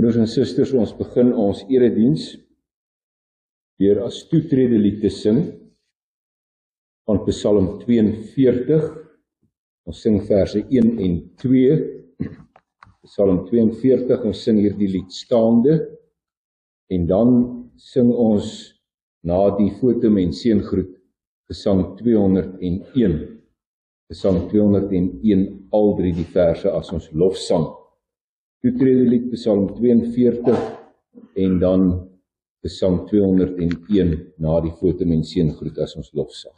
Broers en susters, ons begin ons erediens deur as toetrede lied te sing van Psalm 42. Ons sing verse 1 en 2. Psalm 42, ons sing hierdie lied staande en dan sing ons na die fotum en seëngroet Gesang 201. Gesang 201, al drie die verse as ons lofsang. Toetrede lied Psalm 42 en dan Gesang 201 na die fotum en seëngroet as ons lofsang.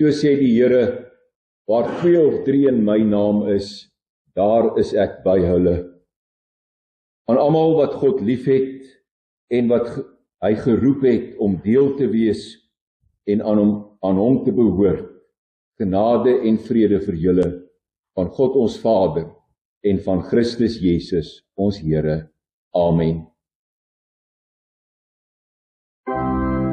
So sê die Here, waar 2 of 3 in my naam is, daar is ek by hulle. Aan almal wat God liefhet en wat hy geroep het om deel te wees en aan hom te behoort, genade en vrede vir julle van God ons Vader en van Christus Jesus ons Here. Amen. Oh,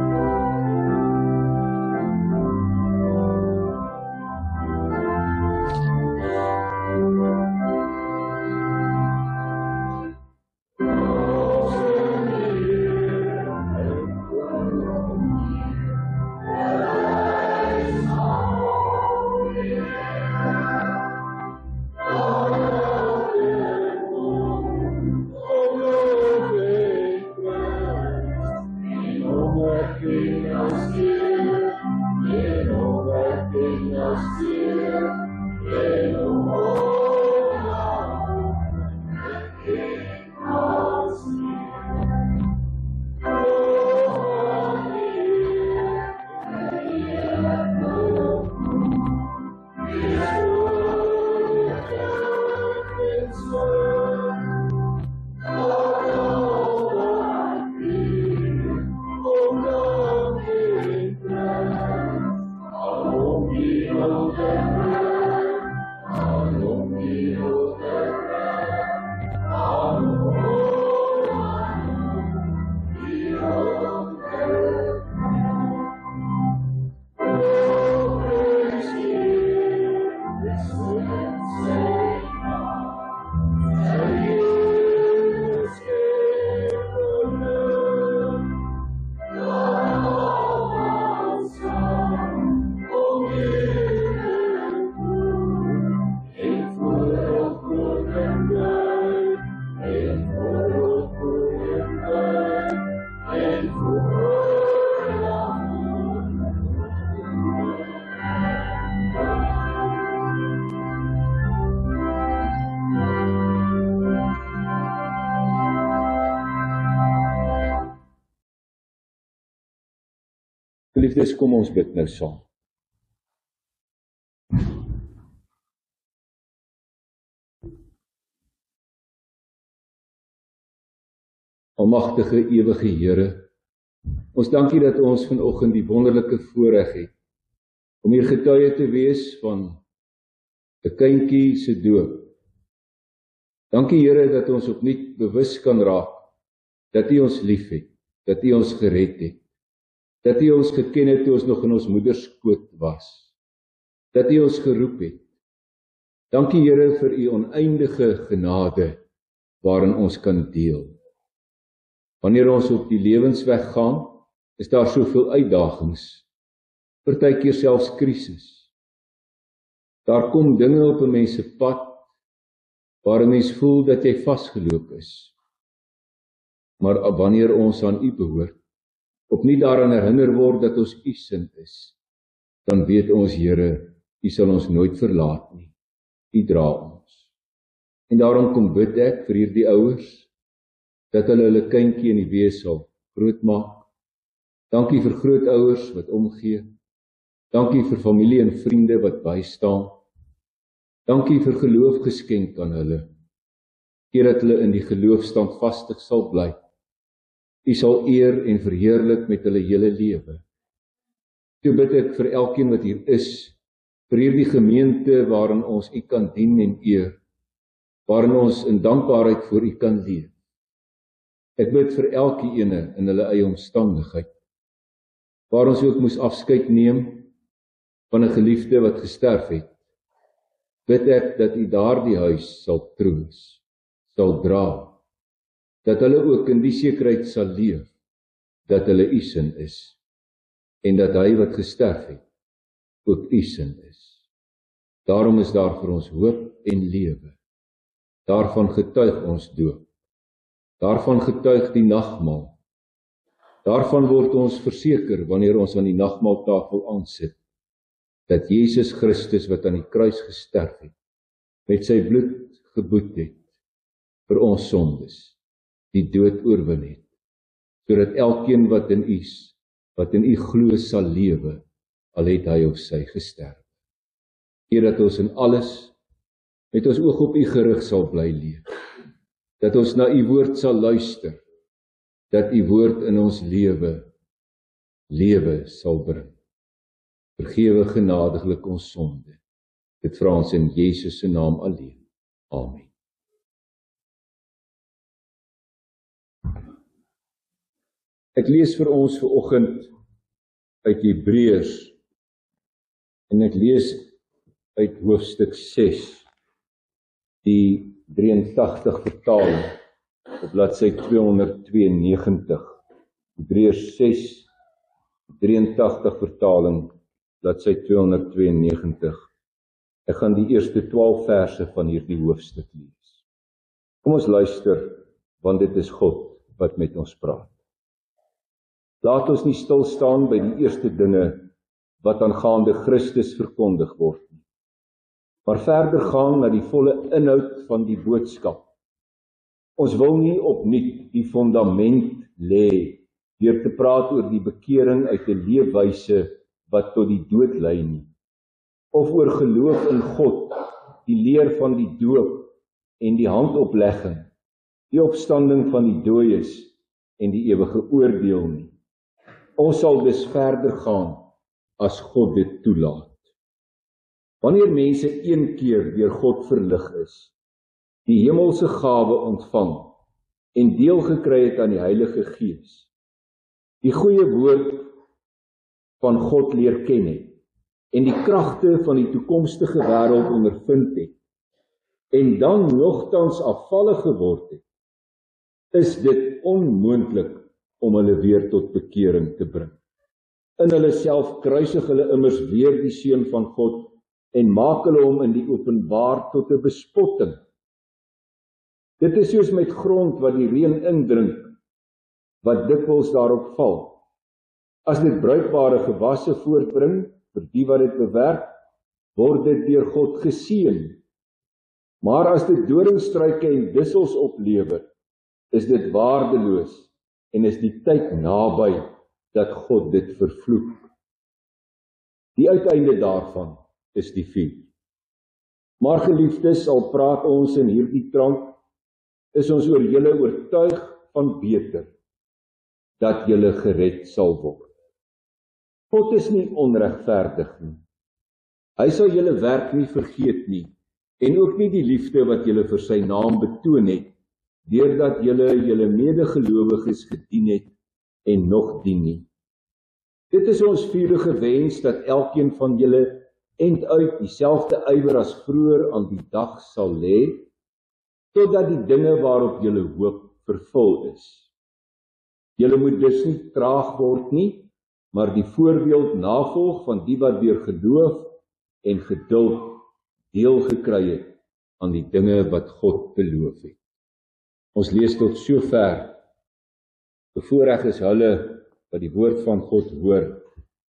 Geliefdes, kom ons bid nou saam. Almagtige ewige Here, ons dankie dat ons vanoggend die wonderlike voorreg het om hier getuie te wees van 'n kindjie se doop. Dankie Here dat ons opnuut bewus kan raak dat U ons liefhet, dat U ons gered het, dat U ons geken het toe ons nog in ons moeder skoot was, dat U ons geroep het. Dankie Here vir U oneindige genade waarin ons kan deel. Wanneer ons op die lewensweg gaan, is daar soveel uitdagings, partykeer selfs krisis. Daar kom dinge op 'n mens se pad waar 'n mens voel dat jy vasgeloop is. Maar wanneer ons aan U behoort, opnuut daaraan herinner word dat ons U kind is, dan weet ons Here, U sal ons nooit verlaat nie. U dra ons. En daarom kom bid ek vir hierdie ouers, dat hulle kindjie in die wees sal grootmaak. Dankie vir grootouers wat omgee. Dankie vir familie en vriende wat bystaan. Dankie vir geloof geskenk aan hulle. Keer dat hulle in die geloof standvastig sal bly. U sal eer en verheerlik met hulle hele lewe. Toe bid ek vir elkeen wat hier is, vir hierdie gemeente waarin ons U kan dien en eer, waarin ons in dankbaarheid voor U kan leef. Ek bid vir elke ene in hulle eie omstandigheid, waar ons ook moes afskeid neem van 'n geliefde wat gesterf het. Bid ek dat U daardie huis sal troos, sal dra, dat hulle ook in die sekerheid sal leef, dat hulle U kind is, en dat hy wat gesterf het, ook U kind is. Daarom is daar vir ons hoop en lewe. Daarvan getuig ons doop. Daarvan getuig die nagmaal. Daarvan word ons verseker wanneer ons aan die nagmaaltafel aansit, dat Jesus Christus wat aan die kruis gesterf het, met sy bloed geboet het, vir ons sondes, die dood oorwin het, sodat elkeen wat in U glo sal lewe, al het hy of sy gesterf. Heer, dat ons in alles met ons oog op U gerig sal bly leef, dat ons na U woord sal luister, dat U woord in ons lewe sal bring. Vergewe genadiglik ons sonde. Dit vra ons in Jesus se naam alleen. Amen. Ek lees vir ons vanoggend uit Hebreërs, en ek lees uit hoofstuk 6, die 83 vertaling, op bladsy 292. Hebreërs 6, 83 vertaling, bladsy 292. Ek gaan die eerste 12 verse van hierdie hoofstuk lees. Kom ons luister, want dit is God wat met ons praat. Laat ons nie stil staan by die eerste dinge wat aangaande Christus verkondig word nie, maar verder gaan na die volle inhoud van die boodskap. Ons wil nie opnuut die fundament lê deur te praat oor die bekering uit 'n leefwyse wat tot die dood lei nie, of oor geloof in God, die leer van die doop en die handoplegging, die opstanding van die dooies en die ewige oordeel nie. Ons sal dus verder gaan as God dit toelaat. Wanneer mense een keer deur God verlig is, die hemelse gawe ontvang en deel gekry het aan die Heilige Gees, die goeie woord van God leer ken het, en die kragte van die toekomstige wêreld ondervind het, en dan nogtans afvallig geword het, is dit onmoontlik om hulle weer tot bekering te bring. In hulle self kruisig hulle immers weer die Seun van God en maak hulle hom in die openbaar tot 'n bespotting. Dit is soos met grond wat die reën indrink, wat dikwels daarop val. As dit bruikbare gewasse voortbring vir die wat dit bewerk, word dit deur God geseën. Maar as dit doringstruike en dussels oplewer, is dit waardeloos en is die tyd naby dat God dit vervloek. Die uiteinde daarvan is die vuur. Maar geliefdes, al praat ons in hierdie trant, is ons oor julle oortuig van beter, dat julle gered sal word. God is nie onregverdig nie. Hy sal julle werk nie vergeet nie, en ook nie die liefde wat julle vir sy naam betoon het, deurdat julle medegelowiges gedien het en nog dien nie. Dit is ons vurige wens dat elkeen van julle end uit dieselfde ywer as vroeër aan die dag sal lê, totdat die dinge waarop julle hoop vervul is. Julle moet dus nie traag word nie, maar die voorbeeld navolg van die wat deur geloof en geduld deel gekry het aan die dinge wat God beloof het. Ons lees tot sover. Bevoorreg is hulle wat die woord van God hoor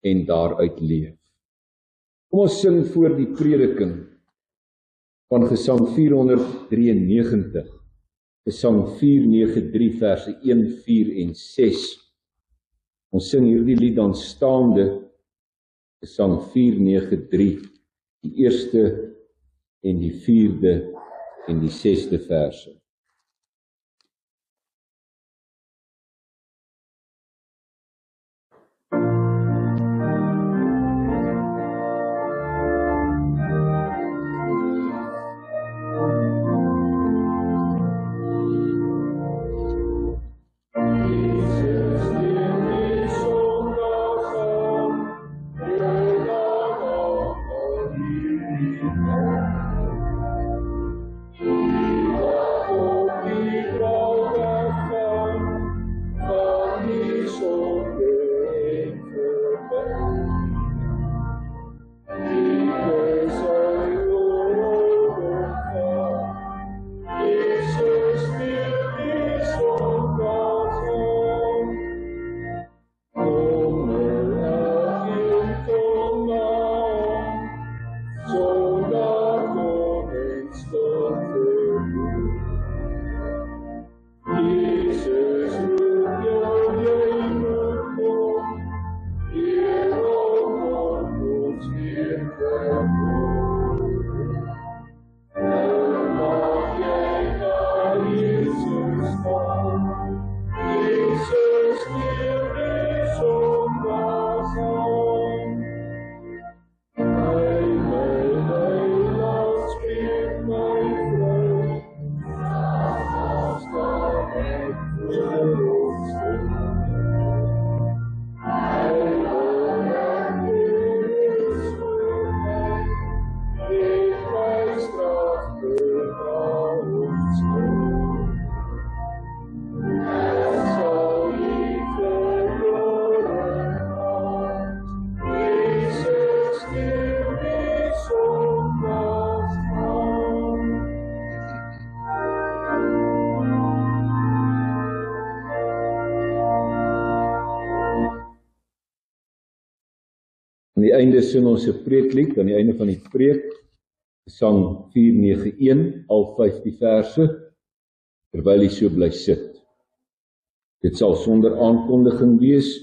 en daaruit leef. Kom ons sing voor die prediking van Gesang 493, Gesang 493 verse 1, 4 en 6. Ons sing hierdie lied dan staande, Gesang 493, die eerste en die 4de en die 6de verse. Aan die einde sing ons 'n preeklied, aan die einde van die preek, Gesang 491, al 15 verse, terwyl jy so bly sit. Dit sal sonder aankondiging wees,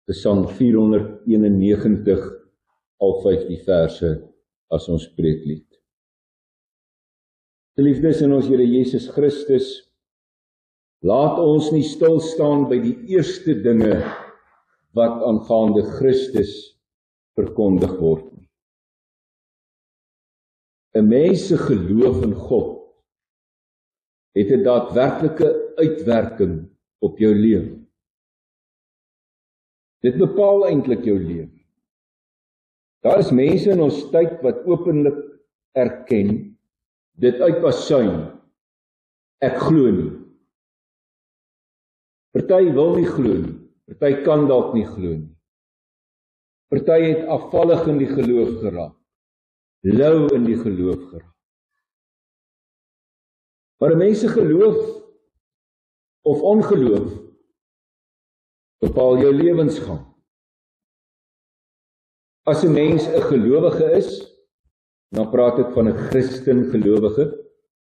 Gesang 491, al 15 verse, as ons preeklied. Geliefdes in ons Here Jesus Christus, laat ons nie stil staan by die eerste dinge wat aangaande Christus verkondig word nie. 'n Mens se geloof in God het 'n daadwerklike uitwerking op jou lewe. Dit bepaal eintlik jou lewe. Daar is mense in ons tyd wat openlik erken, dit uitbasuin, ek glo nie. Party wil nie glo nie, party kan dalk nie glo nie. Party het afvallig in die geloof geraak, lou in die geloof geraak. Maar 'n mens se geloof of ongeloof bepaal jou lewensgang. As 'n mens 'n gelowige is, dan praat ek van 'n Christen gelowige,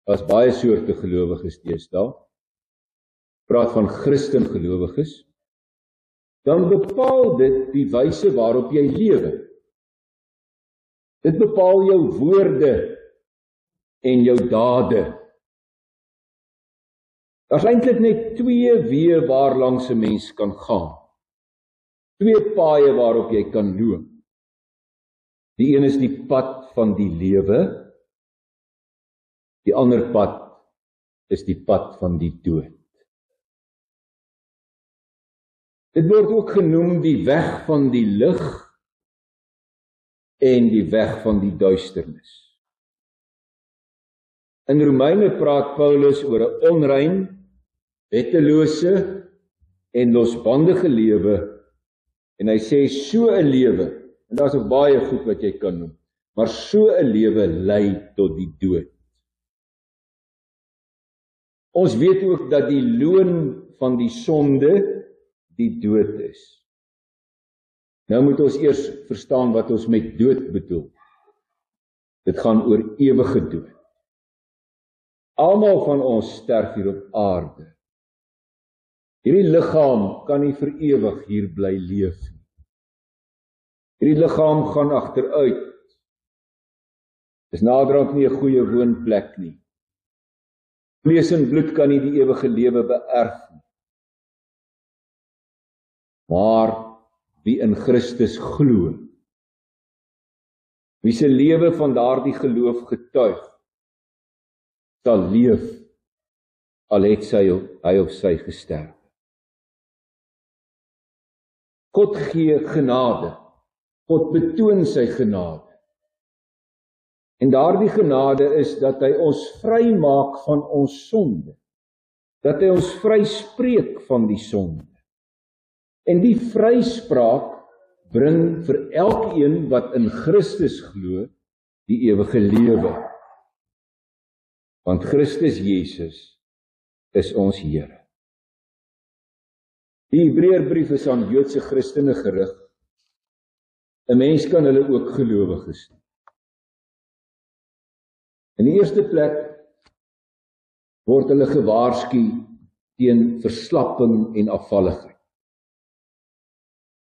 daar's baie soorte gelowiges deesdae. Praat van Christen gelowiges, dan bepaal dit die wyse waarop jy lewe. Dit bepaal jou woorde en jou dade. Daar's eintlik net 2 weë waarlangs 'n mens kan gaan. 2 paaie waarop jy kan loop. Die een is die pad van die lewe, die ander pad is die pad van die dood. Dit word ook genoem die weg van die lig en die weg van die duisternis. In Romeine praat Paulus oor 'n onrein, wettelose en losbandige lewe, en hy sê so 'n lewe, en daar's ook baie goed wat jy kan noem, maar so 'n lewe lei tot die dood. Ons weet ook dat die loon van die sonde die dood is. Nou moet ons eers verstaan wat ons met dood bedoel. Dit gaan oor ewige dood. Almal van ons sterf hier op aarde. Hierdie liggaam kan nie vir ewig hier bly leef nie. Hierdie liggaam gaan agteruit. Dis naderhand nie 'n goeie woonplek nie. Vlees en bloed kan nie die ewige lewe beerf nie. Maar wie in Christus glo, wie se lewe van daardie geloof getuig, sal leef, al het hy of sy gesterf. God gee genade, God betoon sy genade. En daardie genade is dat hy ons vry maak van ons sonde, dat hy ons vryspreek van die sonde. En die vryspraak bring vir elkeen wat in Christus glo, die ewige lewe. Want Christus Jesus is ons Here. Die Hebreërbrief is aan Joodse Christene gerig. 'n Mens kan hulle ook gelowiges noem. In die eerste plek word hulle gewaarsku teen verslapping en afvalligheid.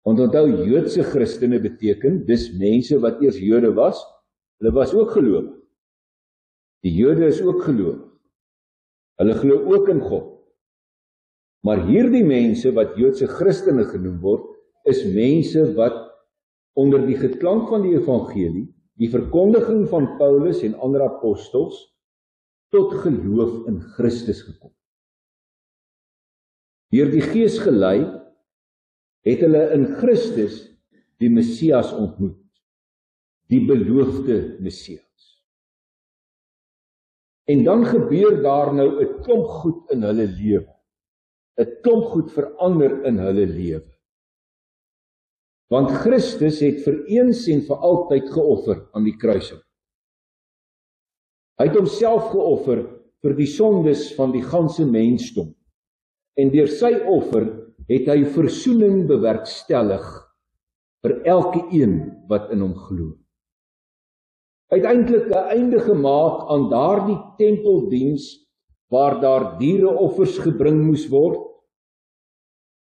Want onthou, Joodse Christene beteken, dis mense wat eers Jode was, hulle was ook gelowig. Die Jode is ook gelowig. Hulle glo ook in God. Maar hierdie mense wat Joodse Christene genoem word, is mense wat onder die geklank van die evangelie, die verkondiging van Paulus en ander apostels, tot geloof in Christus gekom. Deur die Gees gelei, het hulle in Christus die Messias ontmoet, die beloofde Messias. En dan gebeur daar nou 'n klomp goed in hulle lewe. 'n Klomp goed verander in hulle lewe. Want Christus het vir eens en vir altyd geoffer aan die kruising. Hy het homself geoffer vir die sondes van die ganse mensdom. En deur sy offer het hy versoening bewerkstellig vir elke een wat in hom glo. Uiteindelik 'n einde gemaak aan daardie tempeldiens waar daar diereoffers gebring moes word.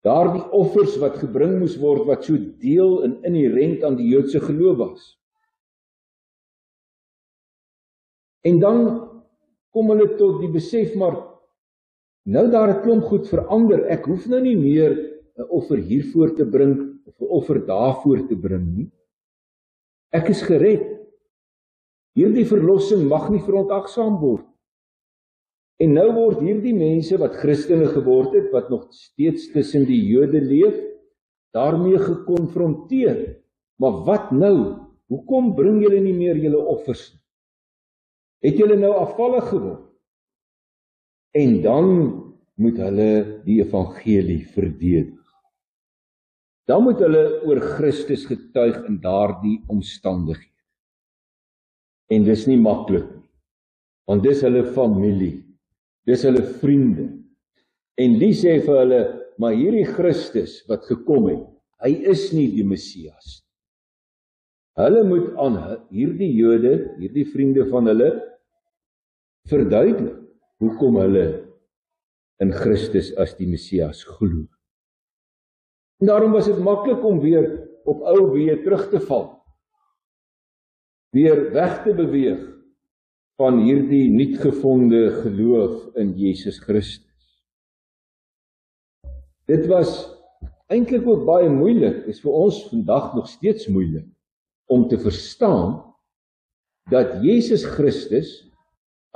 Daardie offers wat gebring moes word wat so deel en inherent aan die Joodse geloof was. En dan kom hulle tot die besef, maar nou daar 'n klomp goed verander, ek hoef nou nie meer 'n offer hiervoor te bring, of 'n offer daarvoor te bring nie. Ek is gered. Hierdie verlossing mag nie verontagsaam word. En nou word hierdie mense wat Christene geword het, wat nog steeds tussen die Jode leef, daarmee gekonfronteer. Maar wat nou? Hoekom bring julle nie meer julle offers nie? Het julle nou afvallig geword? En dan moet hulle die evangelie verdedig. Dan moet hulle oor Christus getuig in daardie omstandighede. En dis nie maklik nie, want dis hulle familie, dis hulle vriende. En die sê vir hulle, maar hierdie Christus wat gekom het, hy is nie die Messias. Hulle moet aan hierdie Jode, hierdie vriende van hulle, verduidelik hoekom hulle in Christus as die Messias glo. En daarom was dit maklik om weer op ou weë terug te val. weer weg te beweeg van hierdie nuutgevonde geloof in Jesus Christus. Dit was eintlik ook baie moeilik, is vir ons vandag nog steeds moeilik, om te verstaan dat Jesus Christus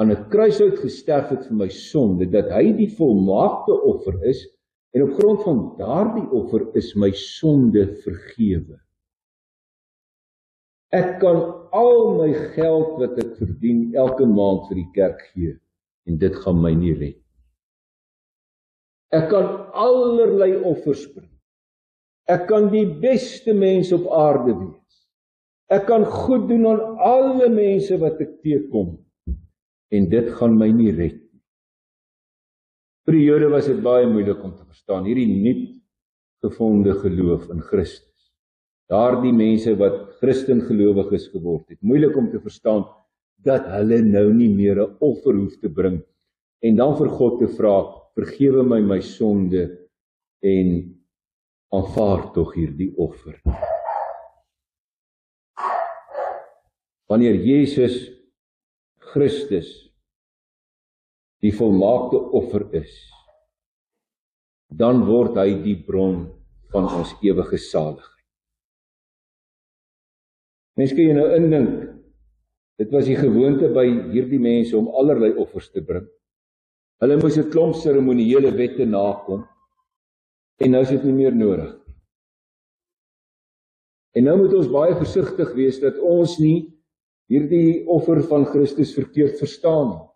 aan 'n kruishout gesterf het vir my sonde, dat hy die volmaakte offer is, en op grond van daardie offer is my sonde vergewe. Ek kan al my geld wat ek verdien elke maand vir die kerk gee, en dit gaan my nie red. Ek kan allerlei offers bring. Ek kan die beste mens op aarde wees. Ek kan goed doen aan alle mense wat ek teekom, en dit gaan my nie red. Vir die Jode was dit baie moeilik om te verstaan, hierdie nuut gevonde geloof in Christus. Daardie mense wat Christen gelowig is geword het, moeilik om te verstaan dat hulle nou nie meer 'n offer hoef te bring en dan vir God te vra, vergewe my sonde en aanvaar tog hierdie offer. Wanneer Jesus Christus die volmaakte offer is, dan word hy die bron van ons ewige saligheid. Mense kan jy nou indink, dit was die gewoonte by hierdie mense om allerlei offers te bring. Hulle moes 'n klomp seremoniële wette nakom, en nou is dit nie meer nodig. En nou moet ons baie versigtig wees dat ons nie hierdie offer van Christus verkeerd verstaan nie.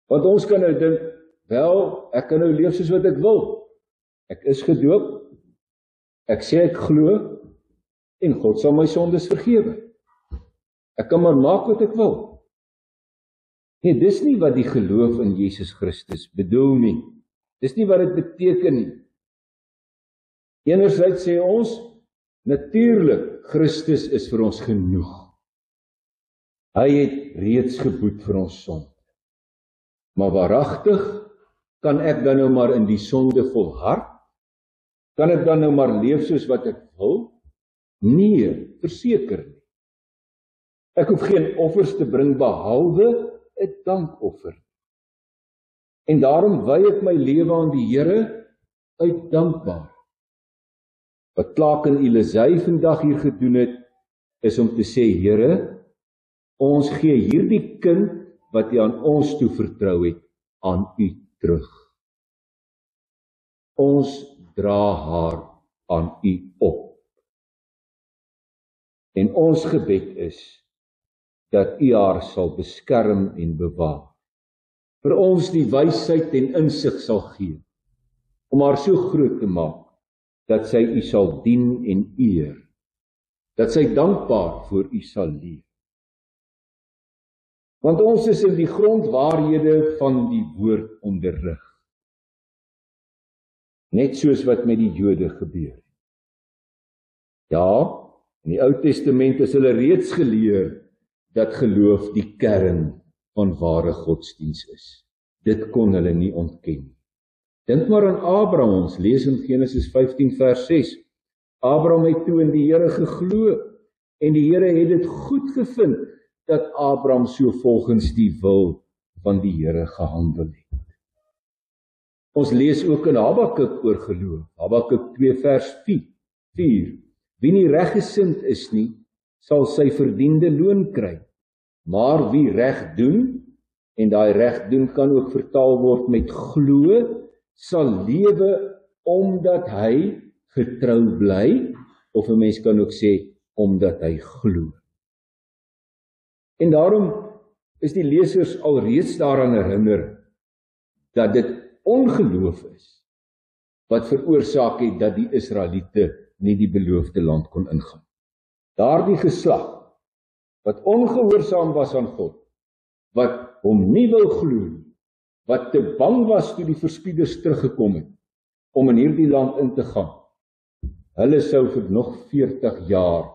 Want ons kan nou dink, wel, ek kan nou leef soos wat ek wil. Ek is gedoop, ek sê ek glo, en God sal my sondes vergewe. Ek kan maar maak wat ek wil. Nee, dis nie wat die geloof in Jesus Christus bedoel nie. Dis nie wat dit beteken nie. Enerzijds sê ons, natuurlik, Christus is vir ons genoeg. Hy het reeds geboet vir ons sonde. Maar waaragtig, kan ek dan nou maar in die sonde volhard? Kan ek dan nou maar leef soos wat ek wil? Nee, verseker nie. Ek hoef geen offers te bring behalwe 'n dankoffer. En daarom wy ek my lewe aan die Here uit dankbaar. Wat Klaak en Elisei vandag hier gedoen het, is om te sê, Here, ons gee hierdie kind wat U aan ons toe vertrou het, aan U terug. Ons dra haar aan U op. En ons gebed is, dat U haar sal beskerm en bewaar. Vir ons die wysheid en insig sal gee, om haar so groot te maak, dat sy U sal dien en eer, dat sy dankbaar voor U sal leef. Want ons is in die grondwaarhede van die woord onderrig. Net soos wat met die Jode gebeur. Ja, in die Ou Testament is hulle reeds geleer dat geloof die kern van ware godsdiens is. Dit kon hulle nie ontken. Dink maar aan Abraham, ons lees in Genesis 15 vers 6. Abraham het toe in die Here geglo, en die Here het dit goed gevind, dat Abraham so volgens die wil van die Here gehandel het. Ons lees ook in Habakuk oor geloof, Habakuk 2 vers 4. Wie nie reggesind is nie, sal sy verdiende loon kry. Maar wie reg doen, en daai reg doen kan ook vertaal word met glo, sal lewe omdat hy getrou bly, of 'n mens kan ook sê, omdat hy glo. En daarom is die lesers alreeds daaraan herinner, dat dit ongeloof is, wat veroorsaak het dat die Israeliete nie die beloofde land kon ingaan. Daardie geslag, wat ongehoorsaam was aan God, wat hom nie wil glo nie, wat te bang was toe die verspieders teruggekom het, om in hierdie land in te gaan, hulle sou vir nog 40 jaar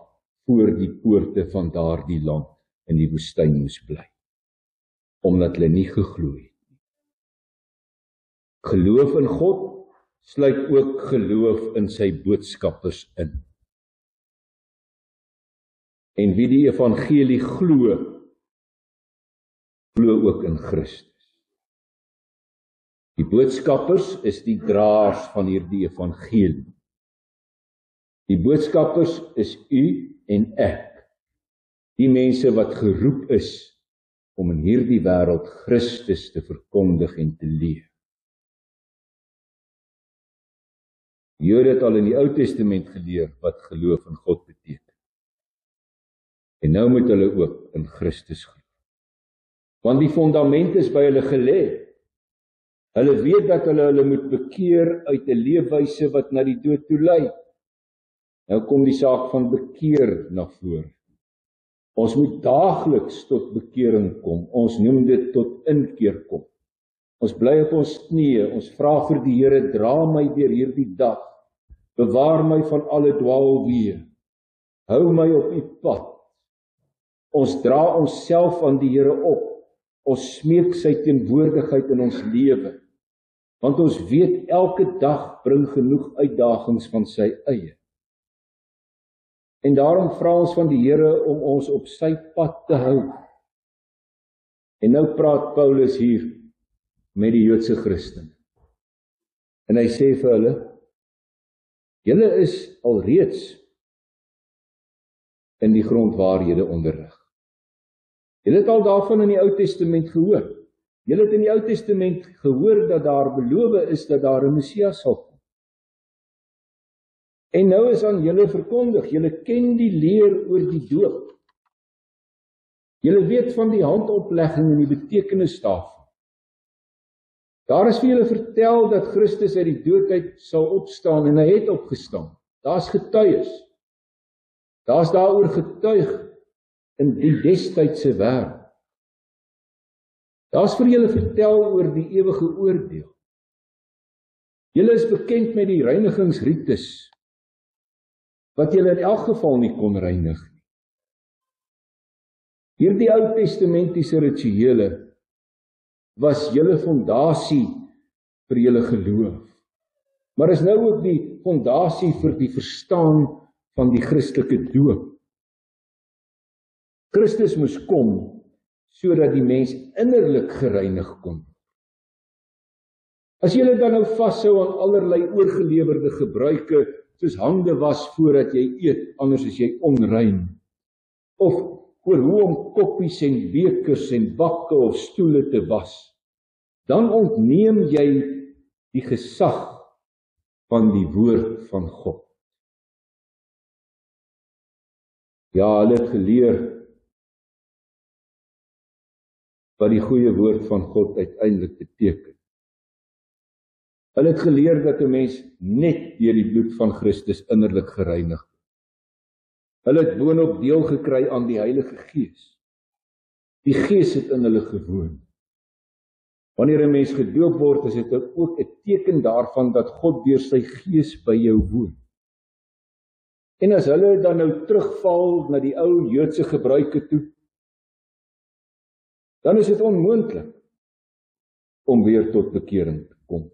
voor die poorte van daardie land in die woestyn moes bly, omdat hulle nie geglo het. Geloof in God sluit ook geloof in sy boodskappers in. En wie die evangelie glo, glo ook in Christus. Die boodskappers is die draers van hierdie evangelie. Die boodskappers is u en ek, die mense wat geroep is om in hierdie wêreld Christus te verkondig en te leef. Die Jode het al in die Ou Testament geleer wat geloof in God beteken. En nou moet hulle ook in Christus glo. Want die fondament is by hulle gelê. Hulle weet dat hulle moet bekeer uit 'n leefwyse wat na die dood toe lei. Nou kom die saak van bekeer na vore. Ons moet daagliks tot bekering kom. Ons noem dit tot inkeer kom. Ons bly op ons knieë, ons vra vir die Here, dra my deur hierdie dag. Bewaar my van alle dwaalweë. Hou my op u pad. Ons dra onsself aan die Here op. Ons smeek sy teenwoordigheid in ons lewe. Want ons weet elke dag bring genoeg uitdagings van sy eie. En daarom vra ons van die Here om ons op sy pad te hou. En nou praat Paulus hier met die Joodse Christene. En hy sê vir hulle, julle is alreeds in die grondwaarhede onderrig. Julle het al daarvan in die Ou Testament gehoor. Julle het in die Ou Testament gehoor dat daar beloof is dat daar 'n Messias sal kom. En nou is aan julle verkondig, julle ken die leer oor die doop. Julle weet van die handoplegging en die betekenis daarvan. Daar is vir julle vertel dat Christus uit die dood uit sal opstaan en hy het opgestaan. Daar's getuies. Daar's daaroor getuig in die destydse wêreld. Daar's vir julle vertel oor die ewige oordeel. Julle is bekend met die reinigingsrites, wat julle in elk geval nie kon reinig nie. Hierdie Ou Testamentiese rituele was julle fondasie vir julle geloof. Maar is nou ook die fondasie vir die verstaan van die Christelike doop. Christus moes kom sodat die mens innerlik gereinig kon word. As julle dan nou vashou aan allerlei oorgelewerde gebruike, soos hande was voordat jy eet, anders is jy onrein, of oor hoe om koppies en bekers en bakke of stoele te was, dan ontneem jy die gesag van die woord van God. Ja, hulle het geleer wat die goeie woord van God uiteindelik beteken. Hulle het geleer dat 'n mens net deur die bloed van Christus innerlik gereinig word. Hulle het boonop deel gekry aan die Heilige Gees. Die Gees het in hulle gewoon. Wanneer 'n mens gedoop word, is dit ook 'n teken daarvan dat God deur sy Gees by jou woon. En as hulle dan nou terugval na die ou Joodse gebruike toe, dan is dit onmoontlik om weer tot bekering te kom.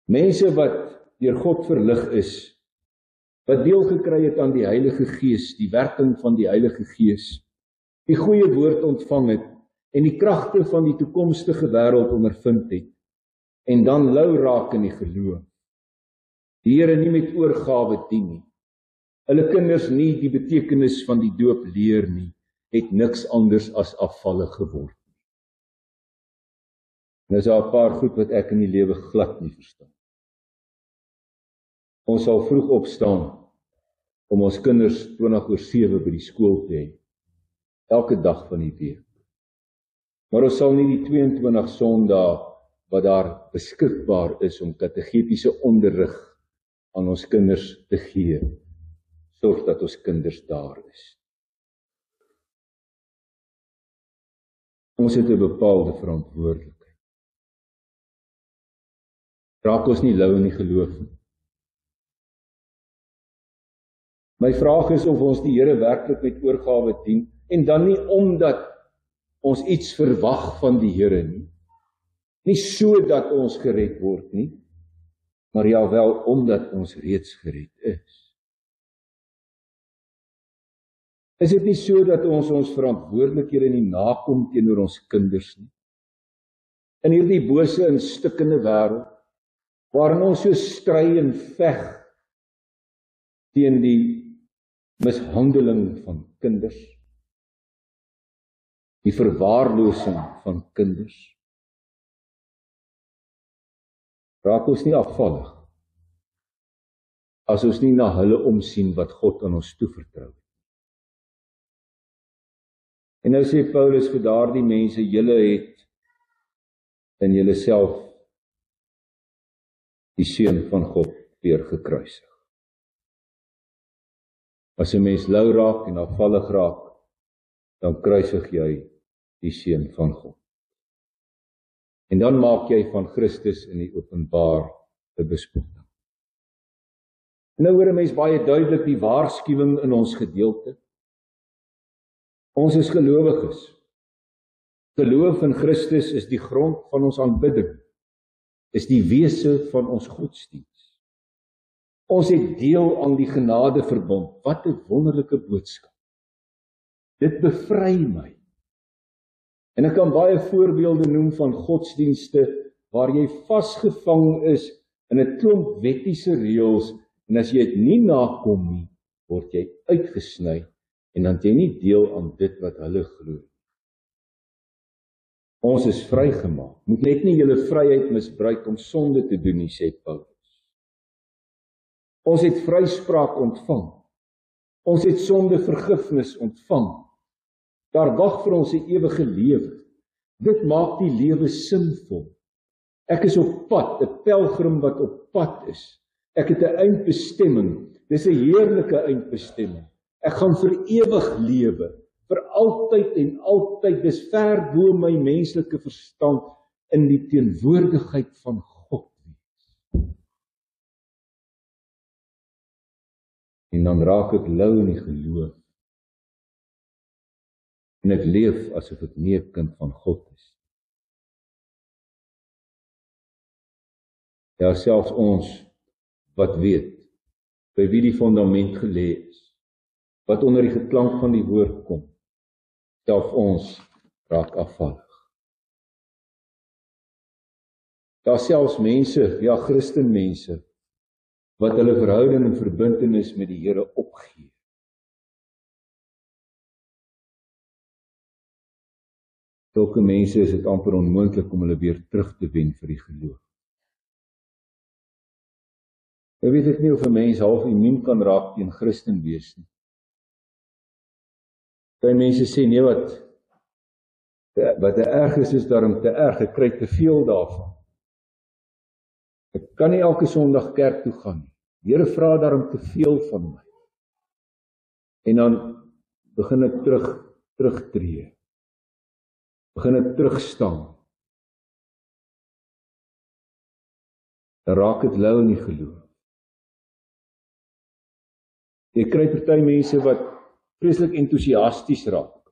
Mense wat deur God verlig is, wat deel gekry het aan die Heilige Gees, die werking van die Heilige Gees, die goeie woord ontvang het en die kragte van die toekomstige wêreld ondervind het, en dan lou raak in die geloof. Die Here nie met oorgawe dien nie. Hulle kinders nie die betekenis van die doop leer nie, het niks anders as afvallig geword. Nou is daar 'n paar goed wat ek in die lewe glad nie verstaan. Ons sal vroeg opstaan om ons kinders 7:20 by die skool te hê, elke dag van die week. Maar ons sal nie die 22 Sondae wat daar beskikbaar is om kategetiese onderrig aan ons kinders te gee, sorg dat ons kinders daar is. Ons het 'n bepaalde verantwoordelikheid. Raak ons nie lou in die geloof nie. My vraag is of ons die Here werklik met oorgawe dien, en dan nie omdat ons iets verwag van die Here nie. Nie sodat ons gered word nie, maar ja wel omdat ons reeds gered is. Is dit nie so dat ons verantwoordelikhede nie nakom teenoor ons kinders nie? In hierdie bose en stikkende wêreld, waarin ons so stry en veg teen die mishandeling van kinders, die verwaarlosing van kinders, raak ons nie afvallig as ons nie na hulle omsien wat God aan ons toevertrou het. En nou sê Paulus vir daardie mense, julle het in julle self die Seun van God weer gekruisig. As 'n mens lou raak en afvallig raak, dan kruisig jy die Seun van God. En dan maak jy van Christus in die openbaar 'n bespotting. Nou hoor 'n mens baie duidelik die waarskuwing in ons gedeelte. Ons is gelowiges. Geloof in Christus is die grond van ons aanbidding, is die wese van ons godsdiens. Ons het deel aan die genadeverbond. Wat 'n wonderlike boodskap. Dit bevry my. En ek kan baie voorbeelde noem van godsdienste waar jy vasgevang is in 'n klomp wettiese reëls, en as jy dit nie nakom nie, word jy uitgesny en dan het jy nie deel aan dit wat hulle glo. Ons is vrygemaak. Moet net nie julle vryheid misbruik om sonde te doen nie, sê Paulus. Ons het vryspraak ontvang. Ons het sondevergifnis ontvang. Daar wag vir ons 'n ewige lewe. Dit maak die lewe sinvol. Ek is op pad, 'n pelgrim wat op pad is. Ek het 'n eindbestemming. Dis 'n heerlike eindbestemming. Ek gaan vir ewig lewe, vir altyd en altyd. Dis ver bo my menslike verstand in die teenwoordigheid van God wees. En dan raak ek lou in die geloof. En ek leef asof ek nie 'n kind van God is. Ja, selfs ons wat weet, by wie die fundament gelê is, wat onder die geklank van die woord kom, selfs ons raak afvallig. Daar selfs mense, ja Christenmense, wat hulle verhouding en verbintenis met die Here opgee. Sulke mense is dit amper onmoontlik om hulle weer terug te wen vir die geloof. Ek weet ek nie of 'n mens half immuun kan raak teen Christen wees nie. Baie mense sê nee, wat erg is daarom te erg, ek kry te veel daarvan. Ek kan nie elke Sondag kerk toe gaan nie. Die Here vra daarom te veel van my. En dan begin ek terugtree. Begin ek terugstaan. Dan raak dit lou in die geloof. Jy kry party mense wat vreeslik entoesiasties raak.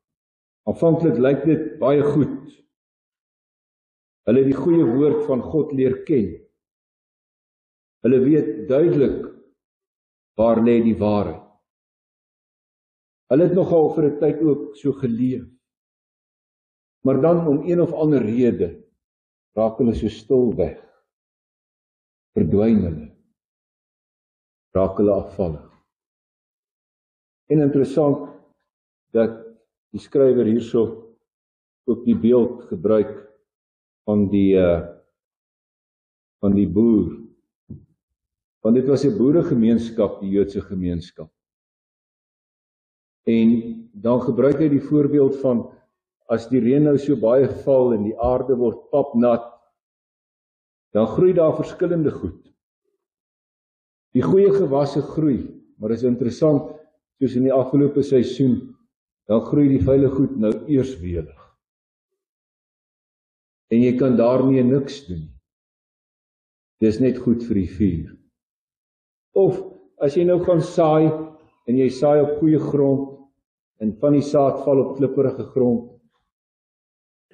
Aanvanklik lyk dit baie goed. Hulle het die goeie woord van God leer ken. Hulle weet duidelik waar lê die waarheid. Hulle het nogal vir 'n tyd ook so geleef. Maar dan om een of ander rede raak hulle so stil weg. Verdwyn hulle. Raak hulle afvallig. En interessant dat die skrywer hierso ook die beeld gebruik van die boer. Want dit was 'n boeregemeenskap, die Joodse gemeenskap. En dan gebruik hy die voorbeeld van as die reën nou so baie val en die aarde word papnat, dan groei daar verskillende goed. Die goeie gewasse groei, maar is interessant, soos in die afgelope seisoen, dan groei die vuile goed nou eers welig. En jy kan daarmee niks doen. Dis net goed vir die vuur. Of as jy nou gaan saai en jy saai op goeie grond en van die saad val op klipperige grond,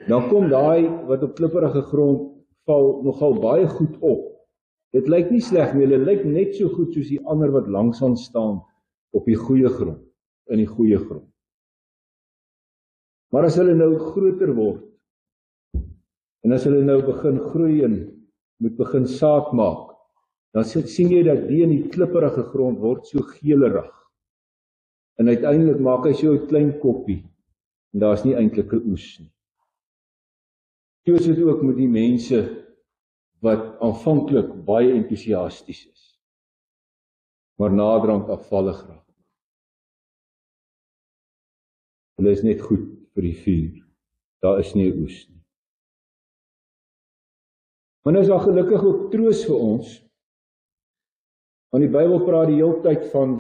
dan kom daai wat op klipperige grond val nogal baie goed op. Dit lyk nie sleg nie, dit lyk net so goed soos die ander wat langsaan staan op die goeie grond, in die goeie grond. Maar as hulle nou groter word, en as hulle nou begin groei en moet begin saad maak, dan sien jy dat die in die klipperige grond word so geelerig. En uiteindelik maak hy so 'n klein koppie, en daar's nie eintlik 'n oes nie. So is dit ook met die mense wat aanvanklik baie entoesiasties is, maar naderhand afvallig raak. Hulle is net goed vir die vuur. Daar is nie 'n oes nie. Maar nou is daar gelukkig ook troos vir ons, want die Bybel praat die hele tyd van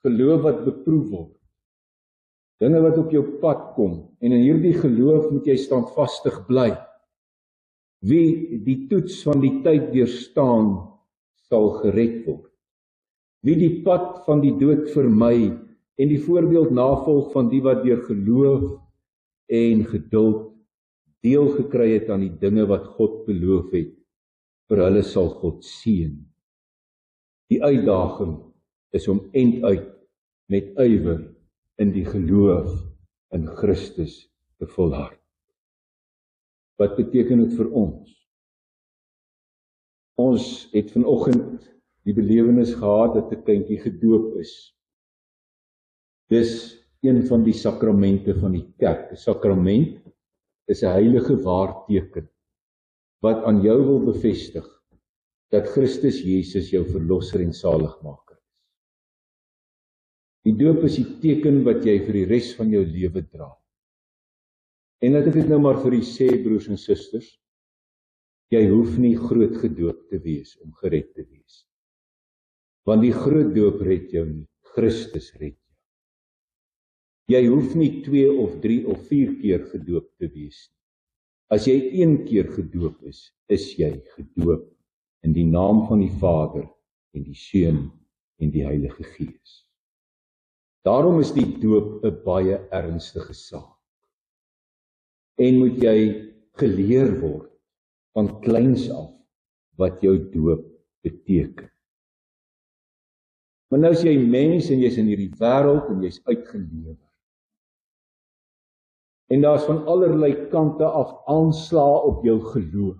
geloof wat beproef word. Dinge wat op jou pad kom, en in hierdie geloof moet jy standvastig bly. Wie die toets van die tyd deurstaan, sal gered word. Wie die pad van die dood vermy, en die voorbeeld navolg van die wat deur geloof en geduld deel gekry het aan die dinge wat God beloof het, vir hulle sal God seën. Die uitdaging is om enduit met ywer in die geloof in Christus te volhard. Wat beteken dit vir ons? Ons het vanoggend die belewenis gehad dat 'n kindjie gedoop is. Dis een van die sakramente van die kerk. 'n Sakrament is 'n heilige waarteken wat aan jou wil bevestig dat Christus Jesus jou verlosser en saligmaker is. Die doop is die teken wat jy vir die res van jou lewe dra. En laat ek dit nou maar vir u sê, broers en susters, jy hoef nie groot gedoop te wees om gered te wees. Want die groot doop red jou nie, Christus red jou. Jy hoef nie 2 of 3 of 4 keer gedoop te wees nie. As jy 1 keer gedoop is jy gedoop in die naam van die Vader en die Seun en die Heilige Gees. Daarom is die doop 'n baie ernstige saak. En moet jy geleer word van kleins af wat jou doop beteken. Maar nou is jy mens en jy's in hierdie wêreld en jy's uitgelewer. En daar's van allerlei kante af aanslae op jou geloof.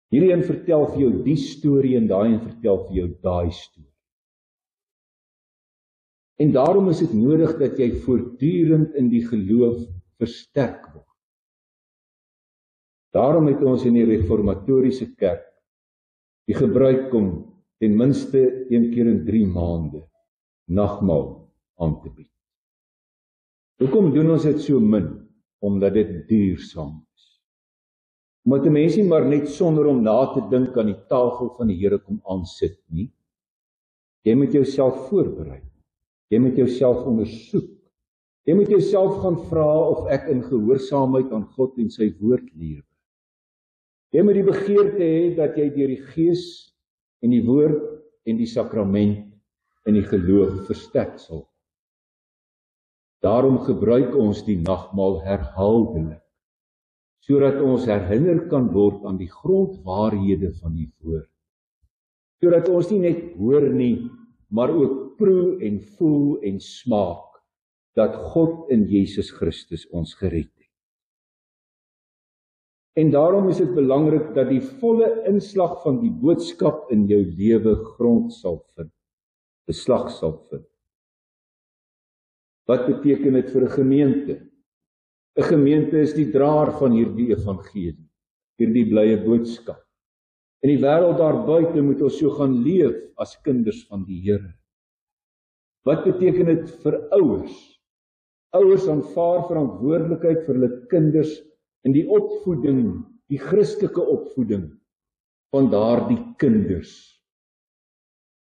Hierdie een vertel vir jou die storie en daai een vertel vir jou daai storie. En daarom is dit nodig dat jy voortdurend in die geloof versterk word. Daarom het ons in die reformatoriese kerk die gebruik om ten minste 1 keer in 3 maande nagmaal aan te bied. Hoekom doen ons dit so min? Omdat dit duursaam is. Omdat die mense maar net sonder om na te dink aan die tafel van die Here kom aansit nie. Jy moet jouself voorberei. Jy moet jouself ondersoek. Jy moet jouself gaan vra of ek in gehoorsaamheid aan God en sy woord lewe. Jy moet die begeerte hê dat jy deur die Gees en die woord en die sakrament in die geloof versterk sal. Daarom gebruik ons die nagmaal herhaaldelik, sodat ons herinner kan word aan die grondwaarhede van die woord. Sodat ons nie net hoor nie, maar ook proe en voel en smaak dat God in Jesus Christus ons gered het. En daarom is dit belangrik dat die volle inslag van die boodskap in jou lewe grond sal vind, beslag sal vind. Wat beteken dit vir 'n gemeente? 'n Gemeente is die draer van hierdie evangelie, hierdie blye boodskap. In die wêreld daar buite moet ons so gaan leef as kinders van die Here. Wat beteken dit vir ouers? Ouers aanvaar verantwoordelikheid vir hulle kinders in die opvoeding, die Christelike opvoeding van daardie kinders,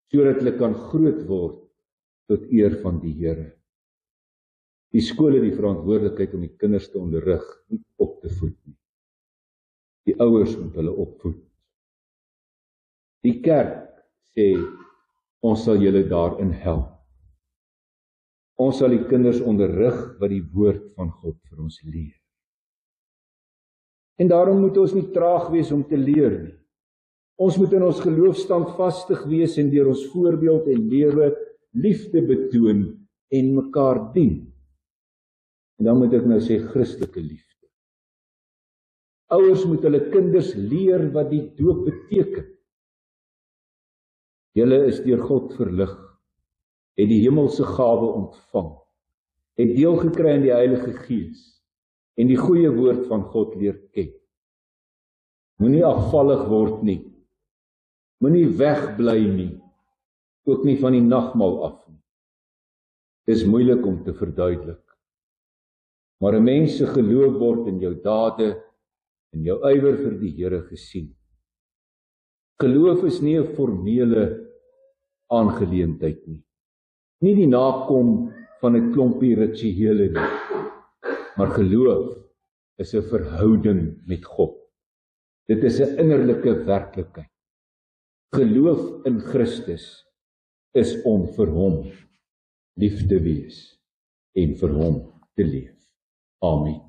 sodat hulle kan groot word tot eer van die Here. Die skool het die verantwoordelikheid om die kinders te onderrig, nie op te voed nie. Die ouers moet hulle opvoed. Die kerk sê, ons sal julle daarin help. Ons sal die kinders onderrig wat die woord van God vir ons leer. En daarom moet ons nie traag wees om te leer nie. Ons moet in ons geloof standvastig wees en deur ons voorbeeld en lewe liefde betoon en mekaar dien. En dan moet ek nou sê Christelike liefde. Ouers moet hulle kinders leer wat die doop beteken. Julle is deur God verlig, het die hemelse gawe ontvang, het deel gekry aan die Heilige Gees en die goeie woord van God leer ken. Moenie afvallig word nie, moenie wegbly nie, ook nie van die nagmaal af nie. Dis moeilik om te verduidelik. Maar 'n mens se geloof word in jou dade en jou ywer vir die Here gesien. Geloof is nie 'n formele aangeleentheid nie. Nie die nakom van 'n klompie rituele nie. Maar geloof is 'n verhouding met God. Dit is 'n innerlike werklikheid. Geloof in Christus is om vir hom lief te wees en vir hom te leef. Amen.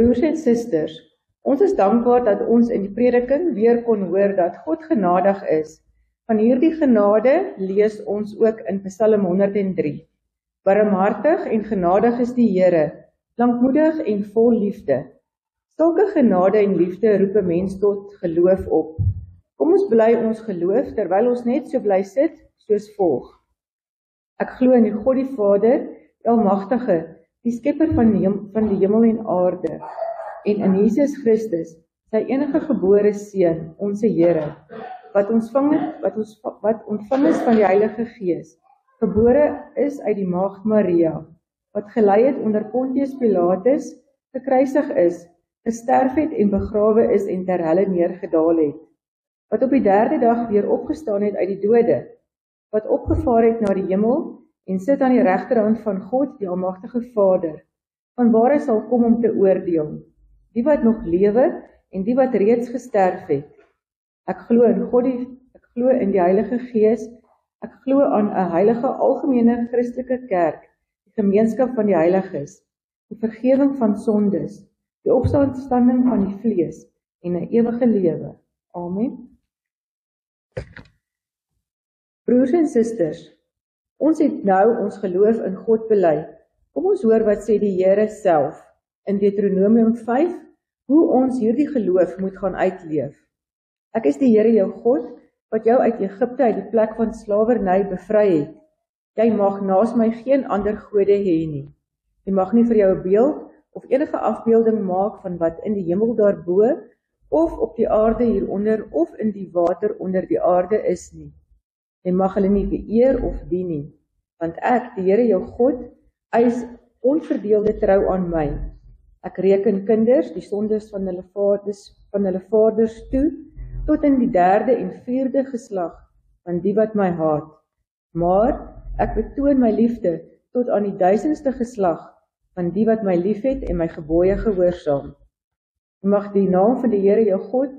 Broers en susters, ons is dankbaar dat ons in die prediking weer kon hoor dat God genadig is. Van hierdie genade lees ons ook in Psalm 103. Barmhartig en genadig is die Here, lankmoedig en vol liefde. Sulke genade en liefde roep 'n mens tot geloof op. Kom ons bly ons geloof terwyl ons net so bly sit soos volg. Ek glo in die God die Vader, die Almagtige, die skepper van die hemel en aarde, en in Jesus Christus, sy enige gebore Seun, ons Here, wat ontvang is van die Heilige Gees, gebore is uit die Maagd Maria, wat gelei het onder Pontius Pilatus, gekruisig is, gesterf het en begrawe is en ter helle neergedaal het. wat op die derde dag weer opgestaan het uit die dode, wat opgevaar het na die hemel en sit aan die regterhand van God, die almagtige Vader, vanwaar hy sal kom om te oordeel, die wat nog lewe en die wat reeds gesterf het. Ek glo in die Heilige Gees, ek glo aan 'n heilige algemene Christelike kerk, die gemeenskap van die heiliges, die vergifnis van sondes, die opstanding van die vlees en 'n ewige lewe. Amen. Broers en susters, ons het nou ons geloof in God bely. Kom ons hoor wat sê die Here self in Deuteronomium 5, hoe ons hierdie geloof moet gaan uitleef. Ek is die Here jou God, wat jou uit Egipte uit die plek van slawerny bevry het. Jy mag naas my geen ander gode hê nie. Jy mag nie vir jou 'n beeld of enige afbeelding maak van wat in die hemel daarbo, of op die aarde hieronder, of in die water onder die aarde is nie. Jy mag hulle nie beëer of dien nie, want ek, die Here jou God, eis onverdeelde trou aan my. Ek reken kinders die sondes van hulle vaders toe, tot in die derde en vierde geslag van die wat my haat. Maar ek betoon my liefde tot aan die 1000ste geslag van die wat my liefhet en my gebooie gehoorsaam. Jy mag die naam van die Here jou God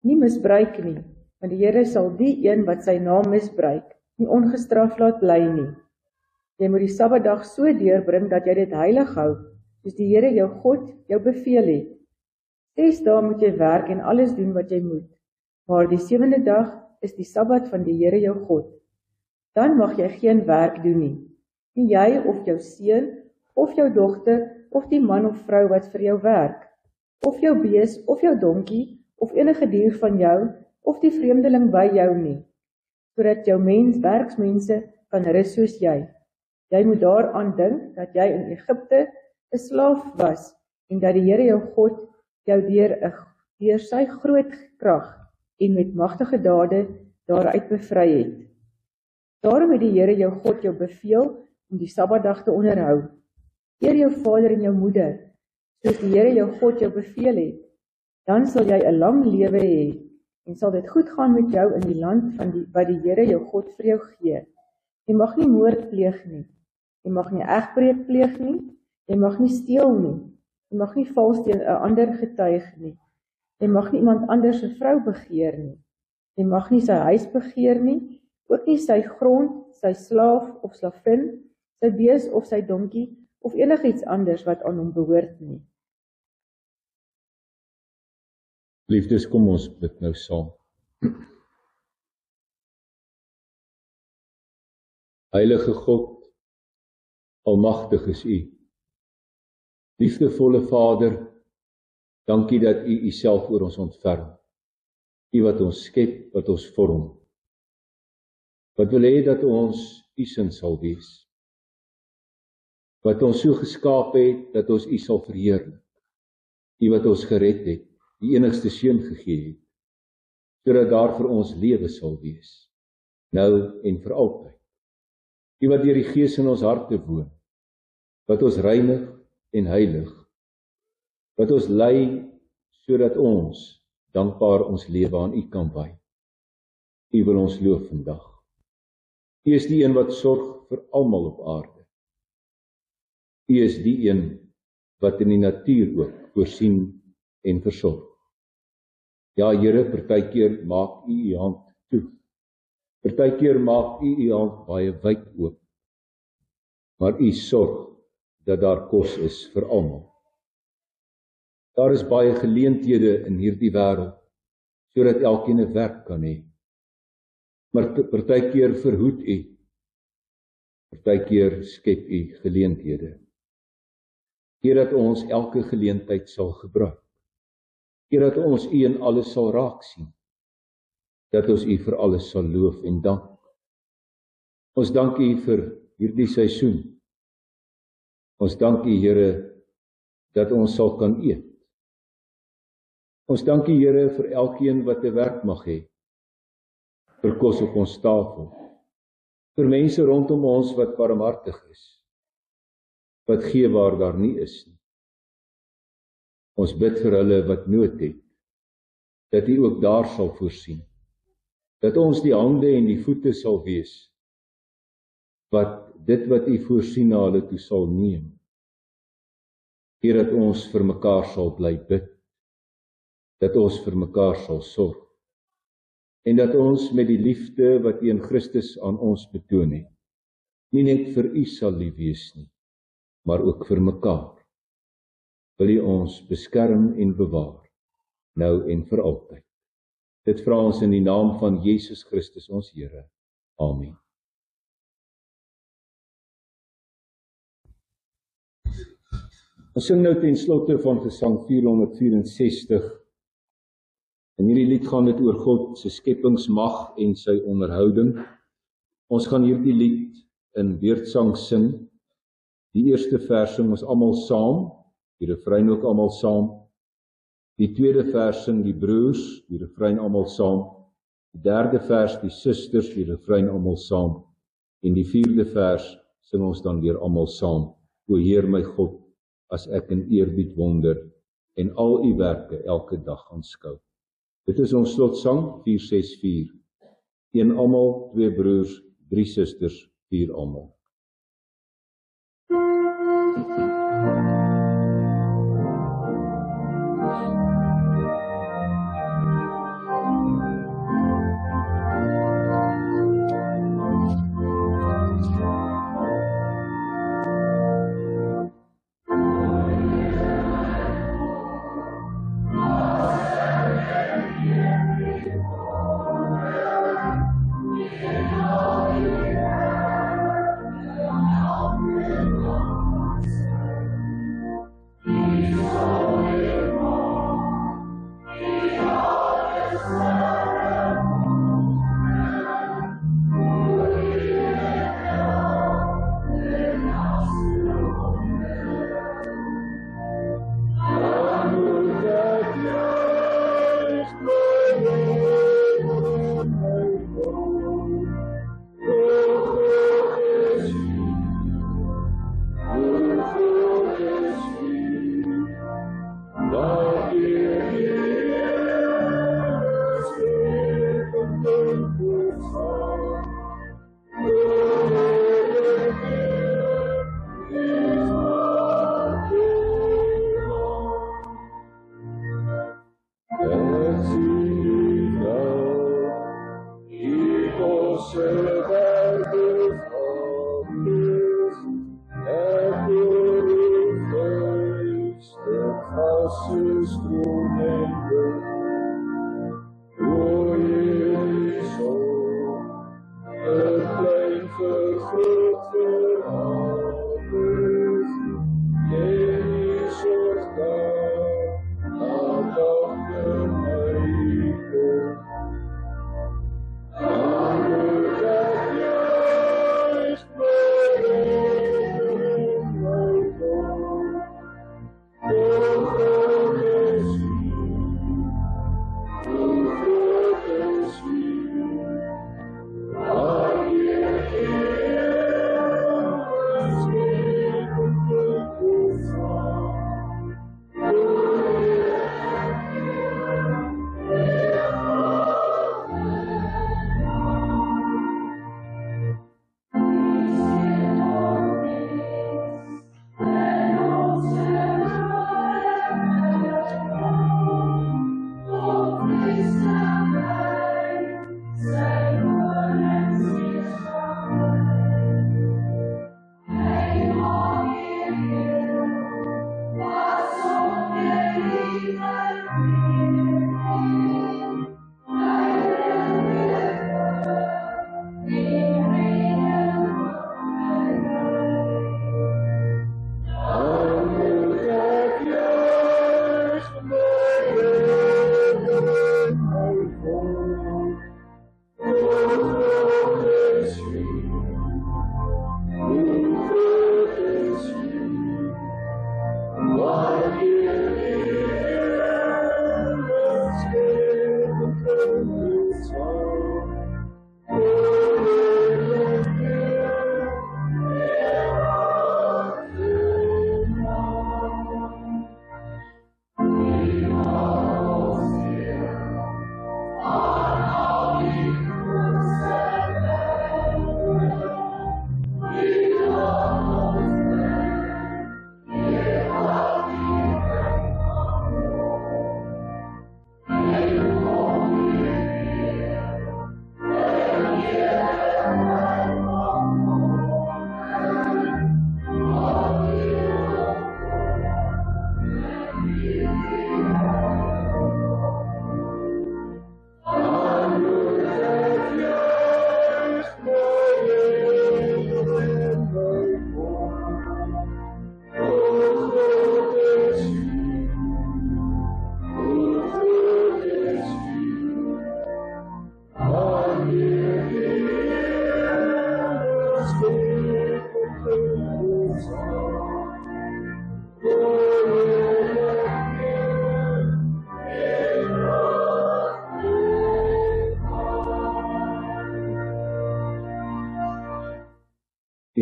nie misbruik nie, want die Here sal die een wat sy naam misbruik nie ongestraf laat bly nie. Jy moet die Sabbatdag so deurbring dat jy dit heilig hou, soos die Here jou God jou beveel het. 6 dae moet jy werk en alles doen wat jy moet, maar die 7de dag is die Sabbat van die Here jou God. Dan mag jy geen werk doen nie jy of jou seun, of jou dogter, of die man of vrou wat vir jou werk, of jou bees, of jou donkie, of enige dier van jou, of die vreemdeling by jou nie, sodat jou werksmense kan rus soos jy. Jy moet daaraan dink dat jy in Egipte 'n slaaf was, en dat die Here jou God jou deur sy groot krag en met magtige dade daaruit bevry het. Daarom het die Here jou God jou beveel om die Sabbatdag te onderhou. Eer jou vader en jou moeder, soos die Here jou God jou beveel het. Dan sal jy 'n lang lewe hê, en sal dit goed gaan met jou in die land wat die Here jou God vir jou gee. Jy mag nie moord pleeg nie, jy mag nie egbreek pleeg nie, jy mag nie steel nie, jy mag nie vals teen 'n ander getuig nie, jy mag nie iemand anders se vrou begeer nie, jy mag nie sy huis begeer nie, ook nie sy grond, sy slaaf of slavin, sy bees of sy donkie, of enigiets anders wat aan hom behoort nie. Liefdes, kom ons bid nou saam. Heilige God, almagtig is U. Liefdevolle Vader, dankie dat U Uself oor ons ontferm. U wat ons skep, wat ons vorm. Wat wil hê dat ons U sin sal wees. Wat ons so geskaap het, dat ons U sal verheerlik. U wat ons gered het, die enigste seun gegee het, sodat daar vir ons lewe sal wees, nou en vir altyd. U wat deur die Gees in ons harte woon, wat ons reinig en heilig, wat ons lei, sodat ons dankbaar ons lewe aan U kan wy. U wil ons loof vandag. U is die een wat sorg vir almal op aarde. U is die een wat in die natuur ook voorsien en versorg. Ja, Here, partykeer maak U U hand toe. Partykeer maak U U hand baie wyd oop. Maar U sorg dat daar kos is vir almal. Daar is baie geleenthede in hierdie wêreld, sodat elkeen 'n werk kan hê. Maar partykeer verhoed U. Partykeer skep U geleenthede. Keer dat ons elke geleentheid sal gebruik. Keer dat ons U in alles sal raak sien. Dat ons U vir alles sal loof en dank. Ons dank U vir hierdie seisoen. Ons dank U, Here, dat ons sal kan eet. Ons dank U, Here, vir elkeen wat 'n werk mag hê. Vir kos op ons tafel. Vir mense rondom ons wat barmhartig is. Wat gee waar daar nie is nie. Ons bid vir hulle wat nood het, dat U ook daar sal voorsien. dat ons die hande en die voete sal wees, wat dit wat U voorsien na hulle toe sal neem. Here, dat ons vir mekaar sal bly bid, dat ons vir mekaar sal sorg, en dat ons met die liefde wat U in Christus aan ons betoon het, nie net vir U sal lief wees nie, maar ook vir mekaar. Wil U ons beskerm en bewaar, nou en vir altyd. Dit vra ons in die naam van Jesus Christus ons Here. Amen. Ons sing nou ten slotte van Gesang 464. In hierdie lied gaan dit oor God se skepingsmag en sy onderhouding. Ons gaan hierdie lied in weertsang sing. Die eerste vers sing ons almal saam, die refrein ook almal saam. Die tweede vers sing die broers, die refrein almal saam. Die derde vers die susters, die refrein almal saam. En die vierde vers sing ons dan weer almal saam. O Heer my God, as ek in eerbied wonder en al U werke elke dag aanskou. Dit is ons slotsang 464. 1 almal, 2 broers, 3 susters, 4 almal.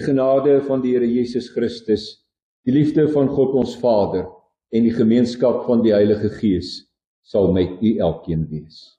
genade van die Here Jesus Christus, die liefde van God ons Vader en die gemeenskap van die Heilige Gees sal met u elkeen wees.